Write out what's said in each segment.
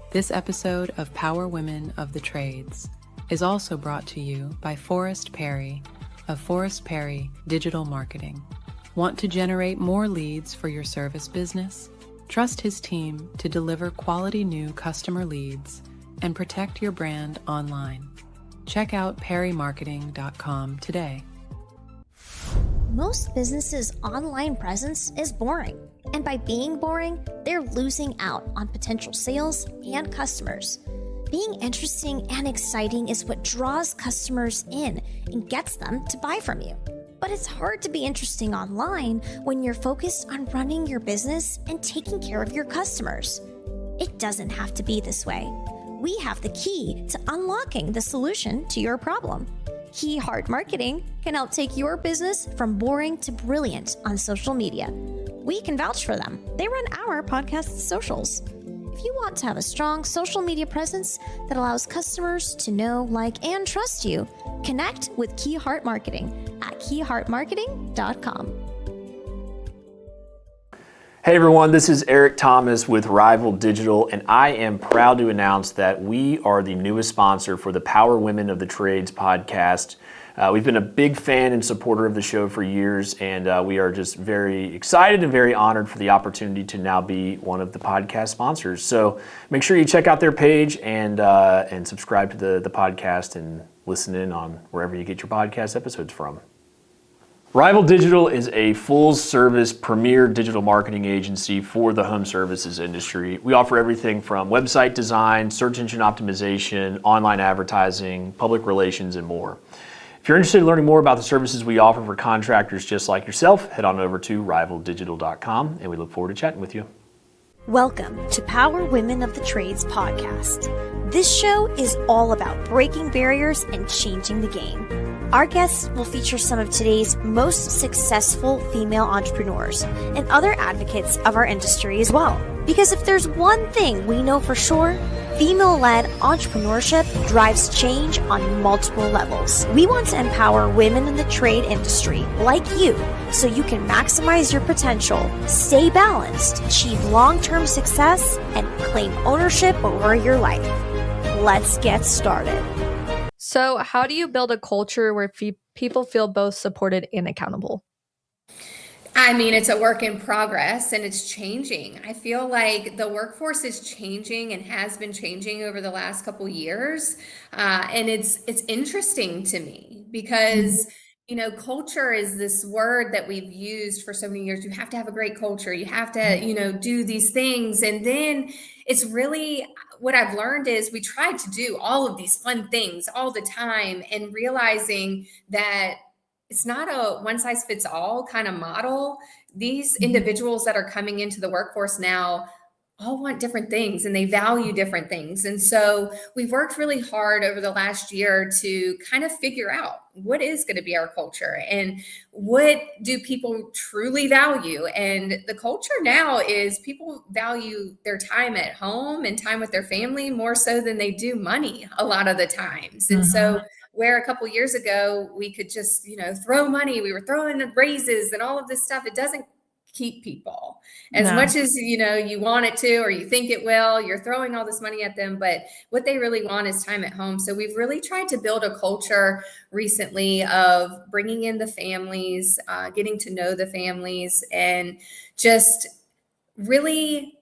This episode of Power Women of the Trades is also brought to you by Forrest Perry of Forrest Perry Digital Marketing. Want to generate more leads for your service business? Trust his team to deliver quality new customer leads and protect your brand online. Check out perrymarketing.com today. Most businesses' online presence is boring, and by being boring, they're losing out on potential sales and customers. Being interesting and exciting is what draws customers in and gets them to buy from you. But it's hard to be interesting online when you're focused on running your business and taking care of your customers. It doesn't have to be this way. We have the key to unlocking the solution to your problem. Key Heart Marketing can help take your business from boring to brilliant on social media. We can vouch for them. They run our podcast socials. If you want to have a strong social media presence that allows customers to know, like, and trust you, connect with Key Heart Marketing at keyheartmarketing.com. Hey everyone, this is Eric Thomas with Rival Digital, and I am proud to announce that we are the newest sponsor for the Power Women of the Trades podcast. We've been a big fan and supporter of the show for years, and we are just very excited and very honored for the opportunity to now be one of the podcast sponsors. So make sure you check out their page and subscribe to the podcast and listen in on wherever you get your podcast episodes from. Rival Digital is a full-service premier digital marketing agency for the home services industry. We offer everything from website design, search engine optimization, online advertising, public relations, and more. If you're interested in learning more about the services we offer for contractors just like yourself, head on over to rivaldigital.com, and we look forward to chatting with you. Welcome to Power Women of the Trades podcast. This show is all about breaking barriers and changing the game. Our guests will feature some of today's most successful female entrepreneurs and other advocates of our industry as well. Because if there's one thing we know for sure, female-led entrepreneurship drives change on multiple levels. We want to empower women in the trade industry like you so you can maximize your potential, stay balanced, achieve long-term success, and claim ownership over your life. Let's get started. So how do you build a culture where people feel both supported and accountable? I mean, it's a work in progress and it's changing. I feel like the workforce is changing and has been changing over the last couple years. And it's interesting to me because, culture is this word that we've used for so many years. You have to have a great culture. You have to, do these things. And then it's really what I've learned is we try to do all of these fun things all the time and realizing that it's not a one size fits all kind of model. These individuals that are coming into the workforce now all want different things and they value different things. And so we've worked really hard over the last year to kind of figure out what is going to be our culture and what do people truly value. And the culture now is people value their time at home and time with their family more so than they do money a lot of the times. And so where a couple years ago we could just, throw money, we were throwing the raises and all of this stuff, it doesn't keep people as much as you want it to or you think it will. You're throwing all this money at them, but what they really want is time at home. So we've really tried to build a culture recently of bringing in the families, getting to know the families, and just really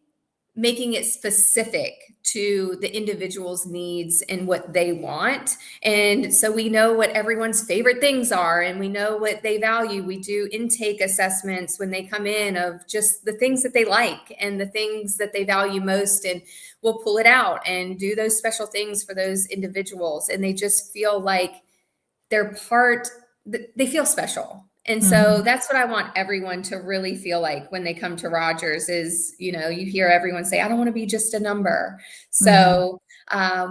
making it specific to the individual's needs and what they want. And so we know what everyone's favorite things are and we know what they value. We do intake assessments when they come in of just the things that they like and the things that they value most. And we'll pull it out and do those special things for those individuals. And they just feel like they're they feel special. And so that's what I want everyone to really feel like when they come to Rogers is, you hear everyone say, I don't want to be just a number. So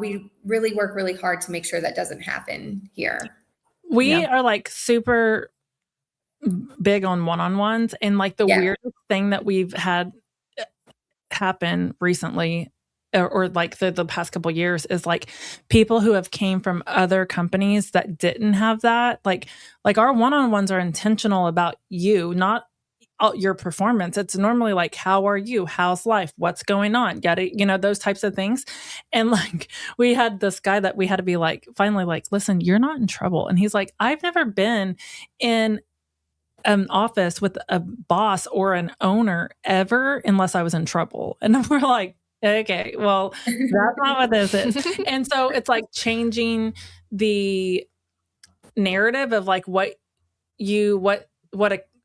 we really work really hard to make sure that doesn't happen here. We are like super big on one-on-ones, and like the weirdest thing that we've had happen recently or like the past couple of years is like people who have came from other companies that didn't have that. Like our one-on-ones are intentional about you, not your performance. It's normally like, how are you? How's life? What's going on? Got it? Those types of things. And like, we had this guy that we had to be like, finally, like, listen, you're not in trouble. And he's like, I've never been in an office with a boss or an owner ever unless I was in trouble. And we're like, okay, well, that's not what this is. And so it's like changing the narrative of like what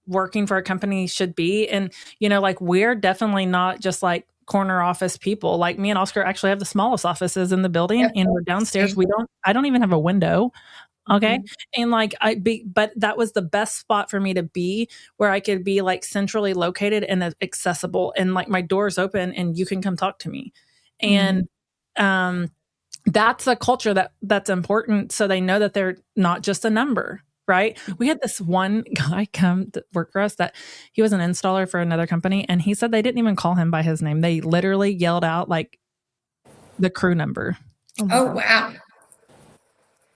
working for a company should be. And, like, we're definitely not just like corner office people. Like, me and Oscar actually have the smallest offices in the building. Yep. And we're downstairs. I don't even have a window. Okay. Mm-hmm. And like, but that was the best spot for me to be, where I could be like centrally located and accessible, and like my door's open and you can come talk to me. Mm-hmm. And, that's a culture that's important. So they know that they're not just a number, right? We had this one guy come to work for us that he was an installer for another company. And he said they didn't even call him by his name. They literally yelled out like the crew number. Oh wow.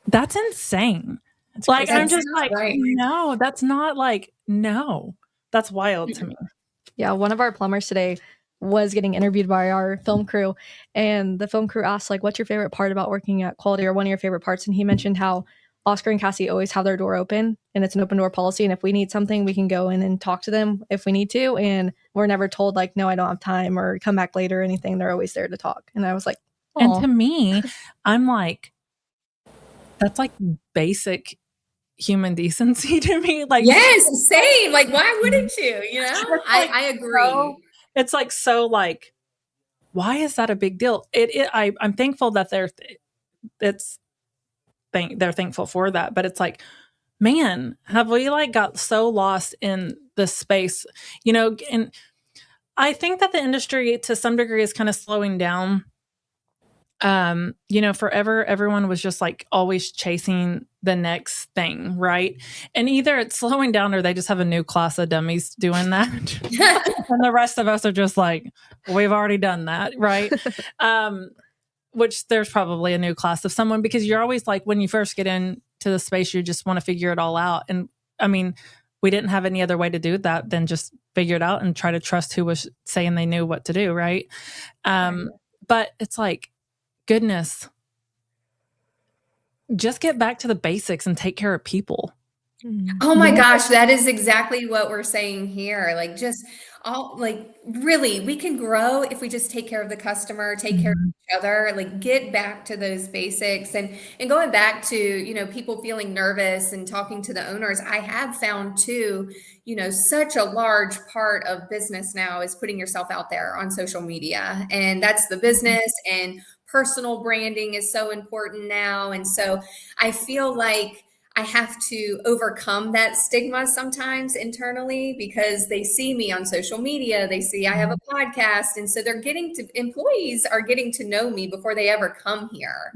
That's insane. That's like, crazy. I'm just like, right. No, that's not like, no, that's wild to me. Yeah. One of our plumbers today was getting interviewed by our film crew, and the film crew asked like, what's your favorite part about working at Quality, or one of your favorite parts? And he mentioned how Oscar and Cassie always have their door open, and it's an open door policy. And if we need something, we can go in and talk to them if we need to. And we're never told like, no, I don't have time, or come back later or anything. They're always there to talk. And I was like, aw. And to me, I'm like, that's like basic human decency to me. Like, yes, same. Like, why wouldn't you? Like, I agree. It's like, so like, why is that a big deal? I'm thankful that they're thankful for that. But it's like, man, have we like got so lost in the space, and I think that the industry to some degree is kind of slowing down. Forever, everyone was just like always chasing the next thing, right? And either it's slowing down or they just have a new class of dummies doing that. And the rest of us are just like, we've already done that, right? Which there's probably a new class of someone, because you're always like, when you first get into the space, you just want to figure it all out. And I mean, we didn't have any other way to do that than just figure it out and try to trust who was saying they knew what to do, right? But it's like, goodness, just get back to the basics and take care of people. Oh my gosh, that is exactly what we're saying here. Like, just really, we can grow if we just take care of the customer, take care of each other, like get back to those basics. And going back to, people feeling nervous and talking to the owners, I have found too, such a large part of business now is putting yourself out there on social media, and that's the business, and personal branding is so important now. And so I feel like I have to overcome that stigma sometimes internally, because they see me on social media, they see I have a podcast. And so employees are getting to know me before they ever come here,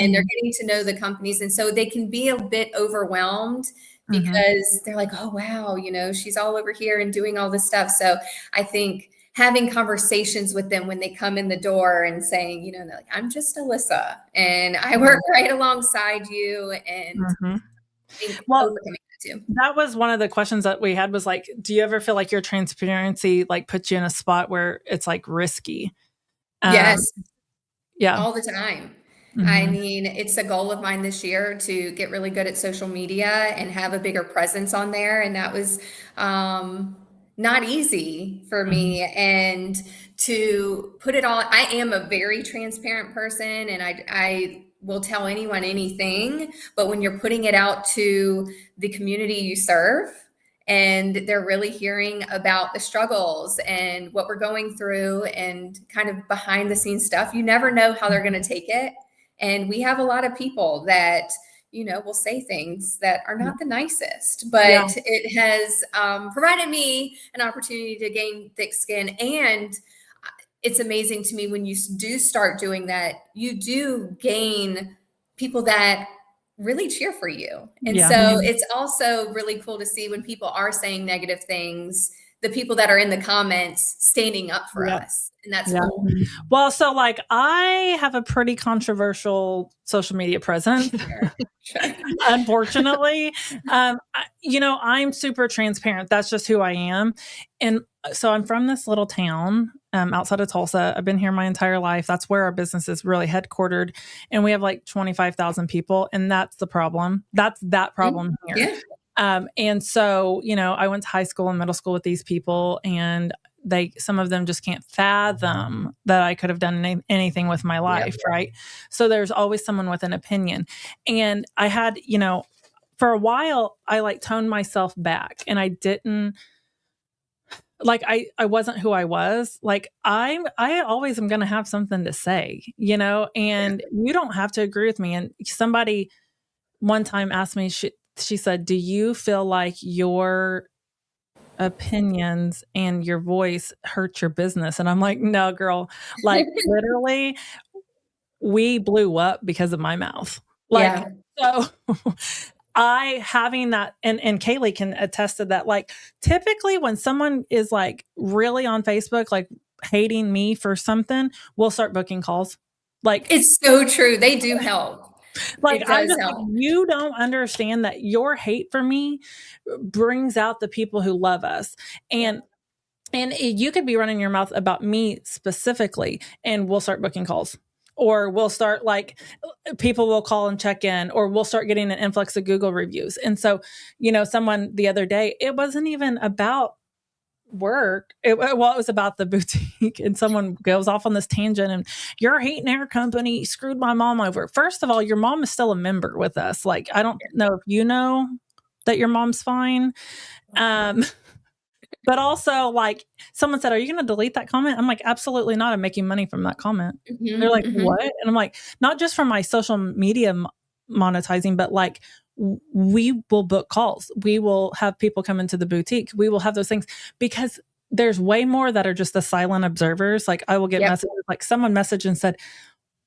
and they're getting to know the companies. And so they can be a bit overwhelmed because they're like, oh, wow, she's all over here and doing all this stuff. So I think having conversations with them when they come in the door and saying, they're like, I'm just Alyssa and I work right alongside you. And well, that was one of the questions that we had, was like, do you ever feel like your transparency like puts you in a spot where it's like risky? Yes. Yeah. All the time. I mean, it's a goal of mine this year to get really good at social media and have a bigger presence on there. And that was not easy for me. And to put it all, I am a very transparent person, and I will tell anyone anything, but when you're putting it out to the community you serve, and they're really hearing about the struggles and what we're going through and kind of behind the scenes stuff, you never know how they're going to take it. And we have a lot of people that, will say things that are not the nicest, but it has provided me an opportunity to gain thick skin. And it's amazing to me when you do start doing that, you do gain people that really cheer for you. And so it's also really cool to see when people are saying negative things, the people that are in the comments standing up for us. And that's cool. Well, so like I have a pretty controversial social media presence, unfortunately. I'm super transparent. That's just who I am. And so I'm from this little town outside of Tulsa. I've been here my entire life. That's where our business is really headquartered. And we have like 25,000 people. And that's the problem. That's that problem here. And so, I went to high school and middle school with these people, and some of them just can't fathom that I could have done anything with my life. Right. So there's always someone with an opinion. And I had, for a while, I like toned myself back, and I didn't I wasn't who I was. Like I always am going to have something to say, and you don't have to agree with me. And somebody one time asked me, she said, do you feel like your opinions and your voice hurt your business? And I'm like, no, girl, like literally we blew up because of my mouth. So having that, and Kaylee can attest to that. Like typically when someone is like really on Facebook, like hating me for something, we'll start booking calls. Like it's so true. They do help. Like I'm just like, you don't understand that your hate for me brings out the people who love us. And you could be running your mouth about me specifically, and we'll start booking calls, or we'll start like people will call and check in, or we'll start getting an influx of Google reviews. And so, someone the other day, it wasn't even about work. It was about the boutique, and someone goes off on this tangent, and your heat and air company screwed my mom over. First of all, your mom is still a member with us. Like, I don't know if you know that your mom's fine. But also, like, someone said, are you going to delete that comment? I'm like, absolutely not. I'm making money from that comment. They're like, what? And I'm like, not just from my social media monetizing, but like, we will book calls. We will have people come into the boutique. We will have those things, because there's way more that are just the silent observers. Like I will get messages, like someone messaged and said,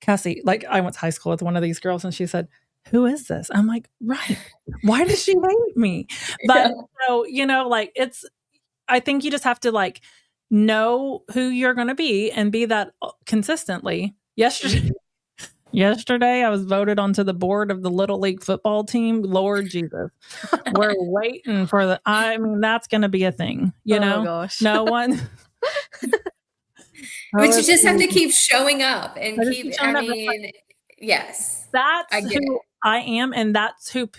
Cassie, like I went to high school with one of these girls, and she said, who is this? I'm like, right. Why does she hate me? But so, like I think you just have to like know who you're going to be and be that consistently. Yesterday, I was voted onto the board of the Little League football team. Lord Jesus, we're waiting for that's going to be a thing, know? Gosh. No one. But you just have to keep showing up and yes. That's who I am, and that's who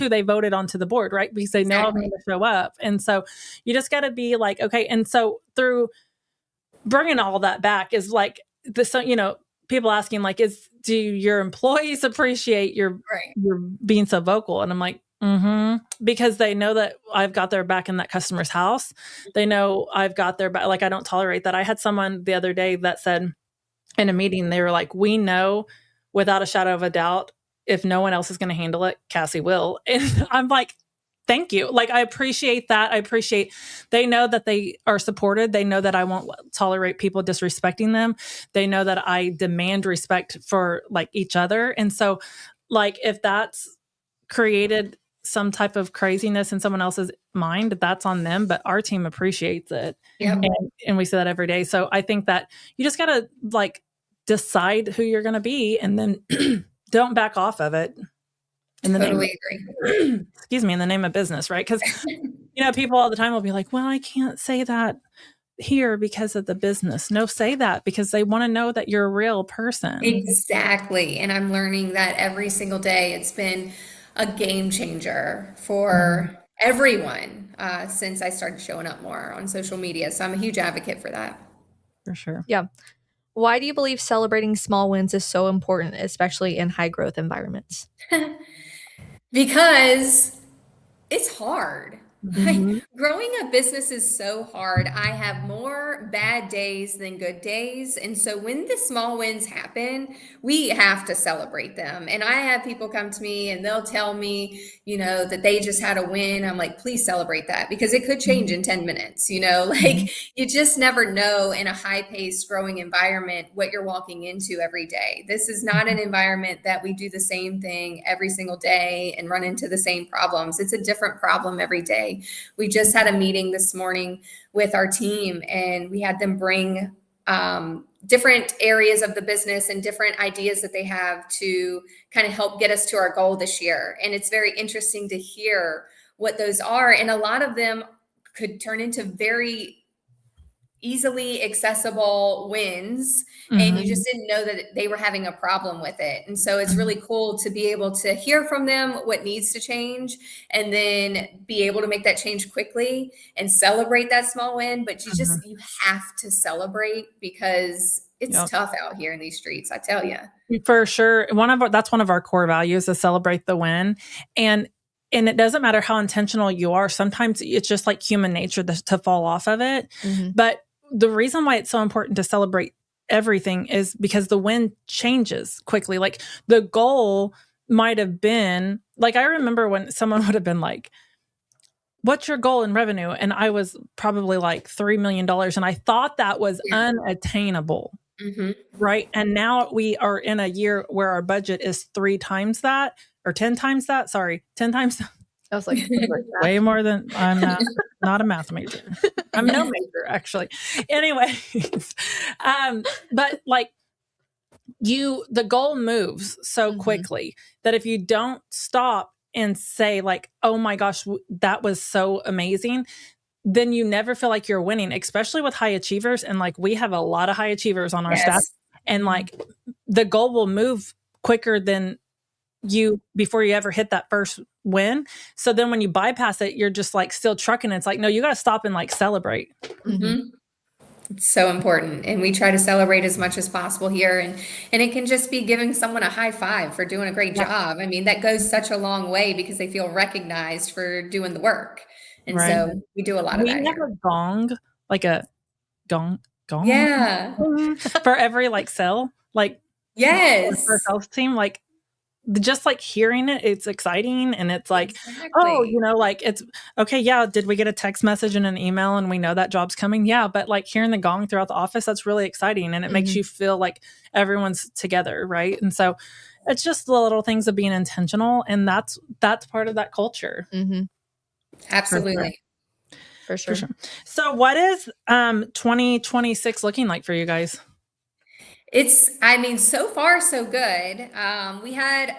they voted onto the board, right? Because they know I'm going to show up. And so you just got to be like, okay. And so through bringing all that back is like people asking like, do your employees appreciate your being so vocal? And I'm like, because they know that I've got their back in that customer's house. They know I've got their back. Like, I don't tolerate that. I had someone the other day that said in a meeting, they were like, we know without a shadow of a doubt, if no one else is going to handle it, Cassie will. And I'm like, thank you. Like, I appreciate that. They know that they are supported. They know that I won't tolerate people disrespecting them. They know that I demand respect for like each other. And so like, if that's created some type of craziness in someone else's mind, that's on them, but our team appreciates it. And we say that every day. So I think that you just got to like decide who you're going to be, and then don't back off of it. In the agree. Excuse me, in the name of business, right? Because people all the time will be like, well, I can't say that here because of the business. No, say that because they want to know that you're a real person. Exactly. And I'm learning that every single day. It's been a game changer for everyone since I started showing up more on social media. So I'm a huge advocate for that. For sure. Yeah. Why do you believe celebrating small wins is so important, especially in high growth environments? Because it's hard. Growing a business is so hard. I have more bad days than good days. And so when the small wins happen, we have to celebrate them. And I have people come to me and they'll tell me, that they just had a win. I'm like, please celebrate that, because it could change in 10 minutes, you just never know in a high paced growing environment what you're walking into every day. This is not an environment that we do the same thing every single day and run into the same problems. It's a different problem every day. way. We just had a meeting this morning with our team, and we had them bring different areas of the business and different ideas that they have to kind of help get us to our goal this year. And it's very interesting to hear what those are. And a lot of them could turn into very easily accessible wins, and you just didn't know that they were having a problem with it. And so it's really cool to be able to hear from them what needs to change, and then be able to make that change quickly and celebrate that small win. But you have to celebrate, because it's tough out here in these streets, I tell you. For sure. That's one of our core values, is celebrate the win. And it doesn't matter how intentional you are. Sometimes it's just like human nature to fall off of it. But the reason why it's so important to celebrate everything is because the win changes quickly. Like, the goal might have been, like, I remember when someone would have been like, what's your goal in revenue? And I was probably like $3 million. And I thought that was unattainable. Right. And now we are in a year where our budget is 3 times that, or 10 times that. Sorry, 10 times that. I was like, way more than, I'm not a math major. I'm no major, actually. Anyway, but like, the goal moves so quickly that if you don't stop and say like, oh my gosh, that was so amazing, then you never feel like you're winning, especially with high achievers. And like, we have a lot of high achievers on our staff, and like, the goal will move quicker than before you ever hit that first win. So then when you bypass it, you're just like still trucking. It's like, no, you got to stop and like celebrate. It's so important. And we try to celebrate as much as possible here. And it can just be giving someone a high five for doing a great job. I mean, that goes such a long way, because they feel recognized for doing the work. And so we do a lot of that. We have a gong, like a gong. Yeah. For every like sell, like, for a sales team, like, just like hearing it, it's exciting. And it's like, oh, like, it's okay. Yeah. Did we get a text message and an email and we know that job's coming? Yeah. But like, hearing the gong throughout the office, that's really exciting. And it makes you feel like everyone's together. Right. And so it's just the little things of being intentional. And that's part of that culture. Absolutely. For sure. So what is 2026 looking like for you guys? So far so good. We had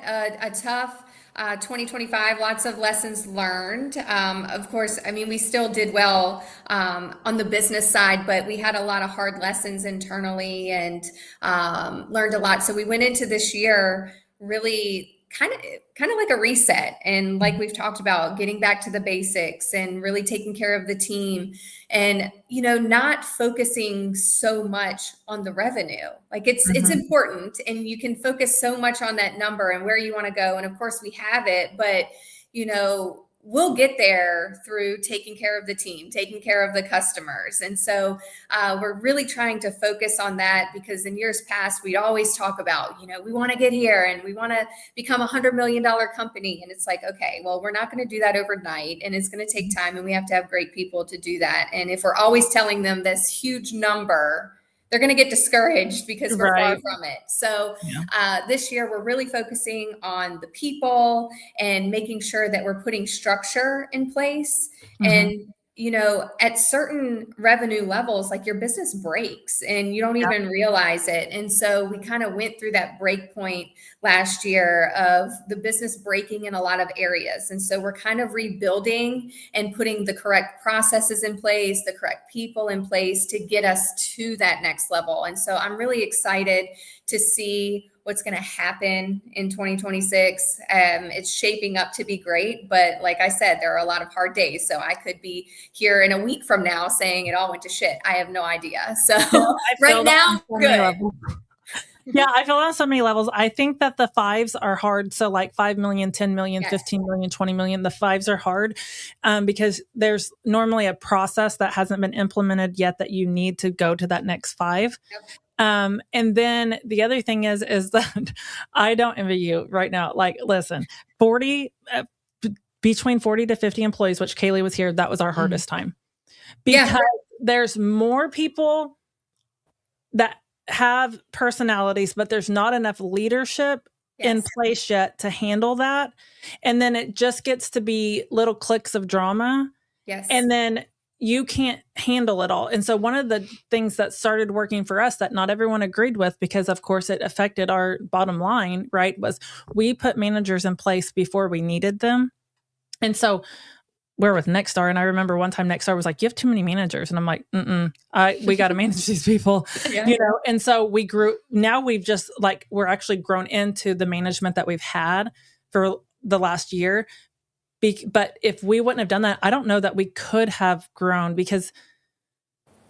a tough 2025, lots of lessons learned. Of course, we still did well on the business side, but we had a lot of hard lessons internally, and learned a lot. So we went into this year really kind of like a reset, and like we've talked about, getting back to the basics and really taking care of the team, and not focusing so much on the revenue. Like, it's important, and you can focus so much on that number and where you want to go, and of course we have it, but we'll get there through taking care of the team, taking care of the customers. And so we're really trying to focus on that, because in years past, we'd always talk about, we want to get here and we want to become $100 million company. And it's like, okay, well, we're not going to do that overnight, and it's going to take time, and we have to have great people to do that. And if we're always telling them this huge number, they're going to get discouraged, because we're far from it. So this year, we're really focusing on the people and making sure that we're putting structure in place. And, at certain revenue levels, like, your business breaks and you don't even realize it. And so we kind of went through that break point last year of the business breaking in a lot of areas. And so we're kind of rebuilding and putting the correct processes in place, the correct people in place to get us to that next level. And so I'm really excited to see what's going to happen in 2026. It's shaping up to be great, but like I said, there are a lot of hard days. So I could be here in a week from now saying it all went to shit. I have no idea. So right now, good. Yeah, I feel on so many levels. I think that the fives are hard. So like 5 million, 10 million, 15 million, 20 million, the fives are hard because there's normally a process that hasn't been implemented yet that you need to go to that next 5. And then the other thing is that I don't envy you right now. Like, listen, between 40 to 50 employees, which Kaylee was here, that was our hardest time, because there's more people that have personalities, but there's not enough leadership in place yet to handle that. And then it just gets to be little cliques of drama. Yes. And then you can't handle it all. And so one of the things that started working for us that not everyone agreed with, because of course it affected our bottom line, right, was we put managers in place before we needed them. And so we're with Nexstar, and I remember one time Nexstar was like, "You have too many managers," and I'm like, we got to manage these people, Yeah. And so we grew. Now we've just we're actually grown into the management that we've had for the last year. But if we wouldn't have done that, I don't know that we could have grown because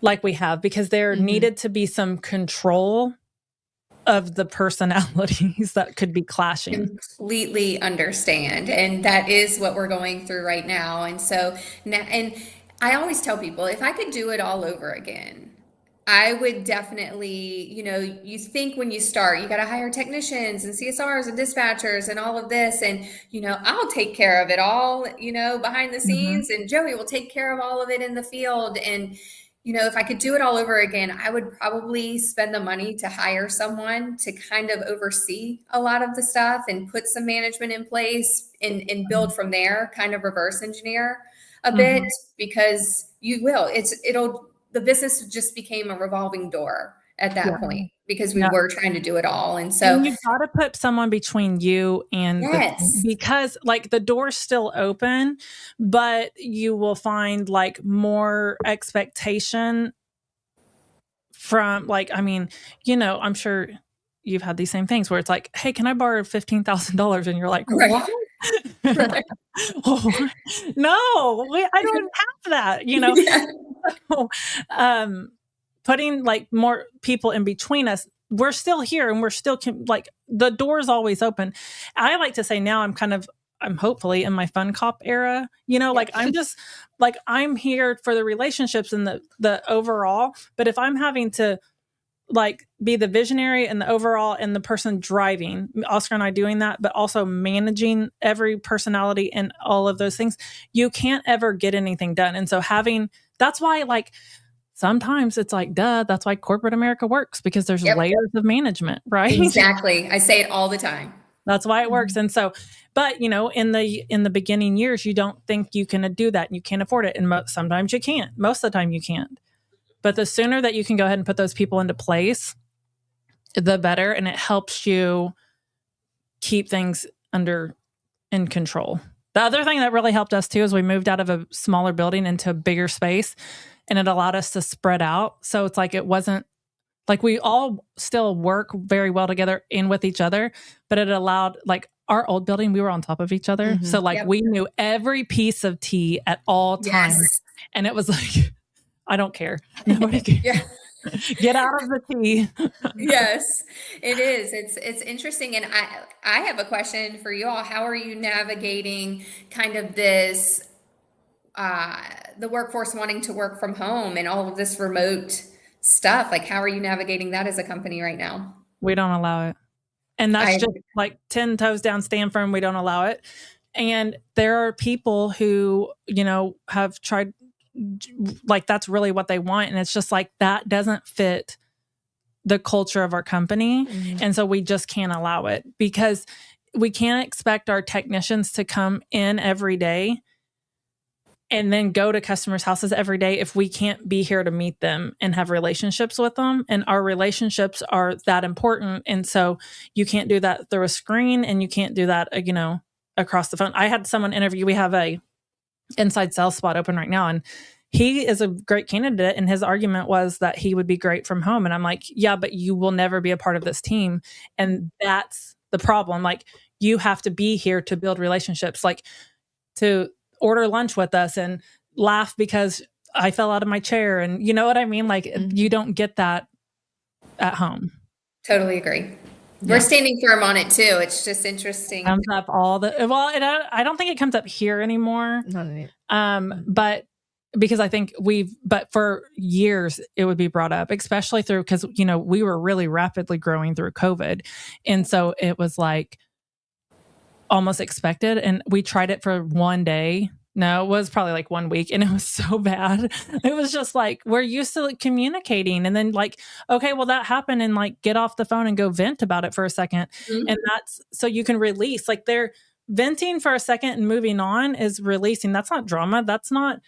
there needed to be some control of the personalities that could be clashing. Completely understand. And that is what we're going through right now. And so now, and I always tell people, if I could do it all over again, I would definitely, you think when you start, you got to hire technicians and CSRs and dispatchers and all of this. And, I'll take care of it all, behind the scenes, and Joey will take care of all of it in the field. And, if I could do it all over again, I would probably spend the money to hire someone to kind of oversee a lot of the stuff and put some management in place and build from there, kind of reverse engineer a bit, because the business just became a revolving door at that point because we were trying to do it all. And so you got to put someone between you and because the door's still open, but you will find more expectation from I'm sure you've had these same things where it's like, hey, can I borrow $15,000? And you're like, what? Right. Oh, no, I don't have that, Yeah. So, putting more people in between us, we're still here and we're still the door's always open. I like to say now I'm hopefully in my fun cop era, I'm just I'm here for the relationships and the overall, but if I'm having to be the visionary and the overall and the person driving, Oscar and I doing that, but also managing every personality and all of those things, you can't ever get anything done. And so that's why sometimes it's that's why corporate America works, because there's layers of management, right? Exactly. I say it all the time. That's why it works. And so, but in the beginning years, you don't think you can do that and you can't afford it. And sometimes you can't. Most of the time you can't. But the sooner that you can go ahead and put those people into place, the better. And it helps you keep things in control. The other thing that really helped us too is we moved out of a smaller building into a bigger space, and it allowed us to spread out. So it's it wasn't we all still work very well together and with each other, but it allowed our old building, we were on top of each other. So we knew every piece of tea at all times. Yes. And it was I don't care. Nobody cares. Yeah. Get out of the tea. Yes, it is. It's interesting. And I have a question for you all. How are you navigating kind of this, the workforce wanting to work from home and all of this remote stuff? How are you navigating that as a company right now? We don't allow it. And that's just 10 toes down, stand firm. We don't allow it. And there are people who, have tried, that's really what they want. And it's just that doesn't fit the culture of our company. And so we just can't allow it, because we can't expect our technicians to come in every day and then go to customers' houses every day if we can't be here to meet them and have relationships with them. And our relationships are that important. And so you can't do that through a screen, and you can't do that, across the phone. I had someone interview. We have a inside sales spot open right now, and he is a great candidate. And his argument was that he would be great from home. And I'm like, yeah, but you will never be a part of this team. And that's the problem. You have to be here to build relationships, to order lunch with us and laugh because I fell out of my chair. And you know what I mean? You don't get that at home. Totally agree. We're standing firm on it too. It's just interesting. Comes up I don't think it comes up here anymore. But because I think but for years it would be brought up, especially because, we were really rapidly growing through COVID. And so it was almost expected. And we tried it for one day. No, it was probably 1 week, and it was so bad. It was just we're used to communicating, and then okay, well that happened, and get off the phone and go vent about it for a second. And that's so you can release. They're venting for a second and moving on is releasing. That's not drama. That's not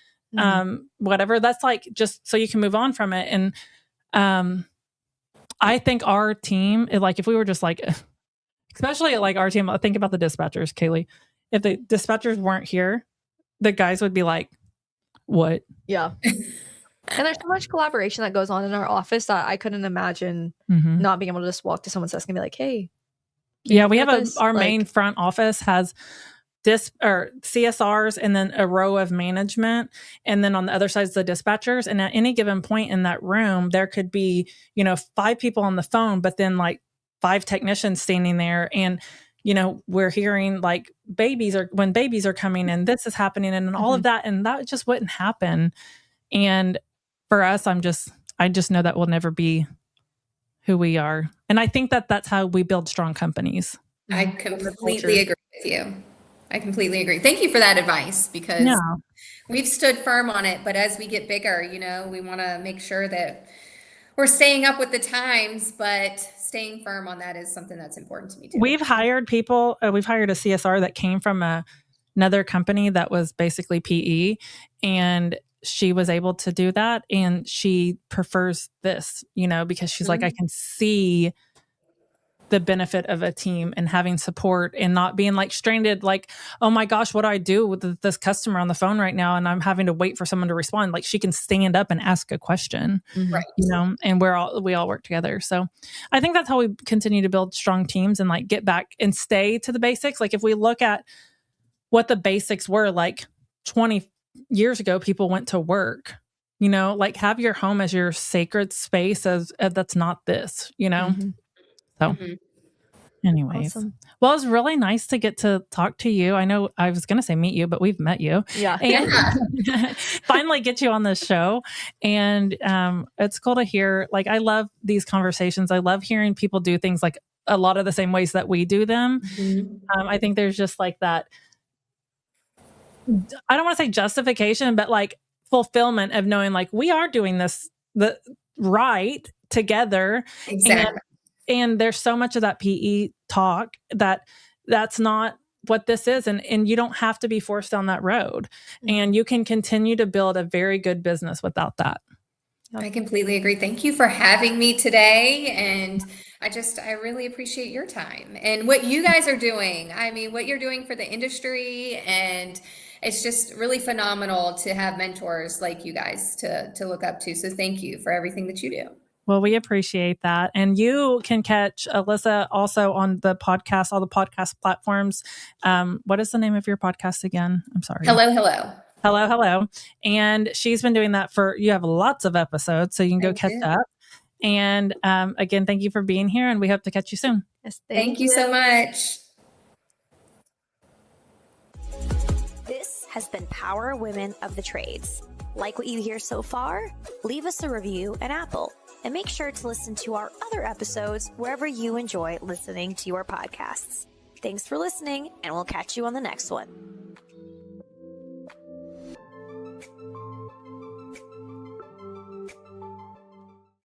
whatever. That's like just so you can move on from it. And I think our team, like if we were just like, especially like our team, I think about the dispatchers, Kaylee. If the dispatchers weren't here, the guys would be like, what? Yeah. And there's so much collaboration that goes on in our office that I couldn't imagine not being able to just walk to someone's desk and be like, hey. Yeah, we have our main front office has CSRs and then a row of management. And then on the other side is the dispatchers. And at any given point in that room, there could be, 5 people on the phone, but then like 5 technicians standing there. And, we're hearing like when babies are coming and this is happening and all of that. And that just wouldn't happen. And for us, I just know that will never be who we are. And I think that that's how we build strong companies. I completely agree with you. I completely agree. Thank you for that advice, because we've stood firm on it. But as we get bigger, we want to make sure that we're staying up with the times, but staying firm on that is something that's important to me too. We've hired people. We've hired a CSR that came from another company that was basically PE, and she was able to do that. And she prefers this, because she's like, I can see the benefit of a team and having support and not being like stranded, like, oh my gosh, what do I do with this customer on the phone right now? And I'm having to wait for someone to respond. Like she can stand up and ask a question, right? And we all work together. So I think that's how we continue to build strong teams and like get back and stay to the basics. Like if we look at what the basics were, like 20 years ago, people went to work, like have your home as your sacred space as that's not this, So anyways, awesome. Well, it was really nice to get to talk to you. I know I was going to say meet you, but we've met you. Yeah. And finally get you on the show. And it's cool to hear, like, I love these conversations. I love hearing people do things like a lot of the same ways that we do them. I think there's just like that, I don't want to say justification, but like fulfillment of knowing like we are doing this right together. Exactly. And there's so much of that PE talk that's not what this is. And you don't have to be forced down that road. And you can continue to build a very good business without that. I completely agree. Thank you for having me today. And I really appreciate your time and what you guys are doing. I mean, what you're doing for the industry, and it's just really phenomenal to have mentors like you guys to look up to. So thank you for everything that you do. Well, we appreciate that. And you can catch Alyssa also on the podcast, all the podcast platforms. What is the name of your podcast again? I'm sorry. Hello. And she's been doing that you have lots of episodes, so you can go catch up. And again, thank you for being here, and we hope to catch you soon. Yes, thank you so much. This has been Power Women of the Trades. Like what you hear so far? Leave us a review at Apple. And make sure to listen to our other episodes wherever you enjoy listening to your podcasts. Thanks for listening, and we'll catch you on the next one.